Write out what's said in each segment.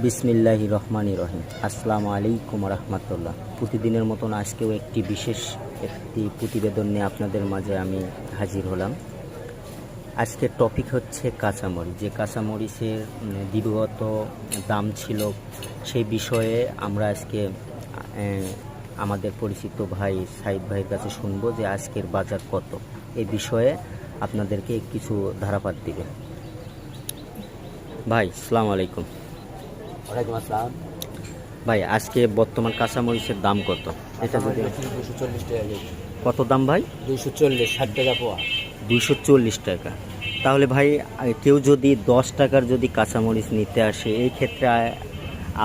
বিসমিল্লাহির রহমানির রহিম। আসসালামু আলাইকুম রহমতুল্লাহ। প্রতিদিনের মতন আজকেও বিশেষ একটি প্রতিবেদন নিয়ে আপনাদের মাঝে আমি হাজির হলাম। আজকের টপিক হচ্ছে কাঁচামরিচ। যে কাঁচামরিচের দীর্ঘত দাম ছিল, সেই বিষয়ে আমরা আজকে আমাদের পরিচিত ভাই সাইদ ভাইয়ের কাছে শুনবো যে আজকের বাজার কত। এই বিষয়ে আপনাদেরকে কিছু ধারাপাত দিবে। ভাই আসসালামু আলাইকুম। ওয়ালাইকুম আসসালাম। ভাই আজকে বর্তমান কাঁচামরিচের দাম কত? এটা যদি 240 টাকা কেজি। কত দাম ভাই? 240, 60 টাকা পোয়া। 240 টাকা। তাহলে ভাই কেউ যদি 10 টাকার যদি কাঁচামরিচ নিতে আসে, এই ক্ষেত্রে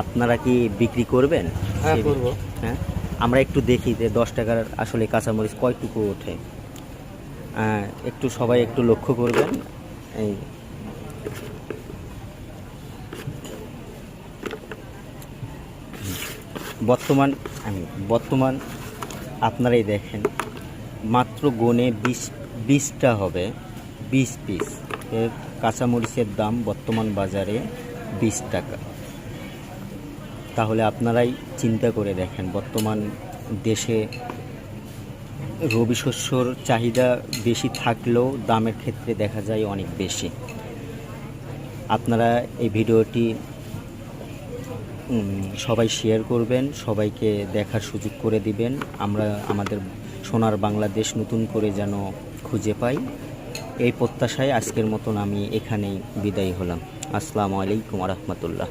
আপনারা কি বিক্রি করবেন? হ্যাঁ, করব। হ্যাঁ, আমরা একটু দেখি যে 10 টাকার আসলে কাঁচামরিচ কয়টুকু ওঠে। একটু সবাই একটু লক্ষ্য করবেন। এই বর্তমান আপনারাই দেখেন, মাত্র গনে 20টা হবে, 20 পিস এর কাঁচামরিচের দাম বর্তমান বাজারে 20 টাকা। তাহলে আপনারাই চিন্তা করে দেখেন, বর্তমান দেশে রবি শস্যর চাহিদা বেশি থাকলেও দামের ক্ষেত্রে দেখা যায় অনেক বেশি। আপনারা এই ভিডিওটি সবাই শেয়ার করবেন, সবাইকে দেখার সুযোগ করে দিবেন। আমরা আমাদের সোনার বাংলাদেশ নতুন করে যেন খুঁজে পাই, এই প্রত্যাশায় আজকের মতন আমি এখানেই বিদায়ী হলাম। আসসালামু আলাইকুম রহমতুল্লাহ।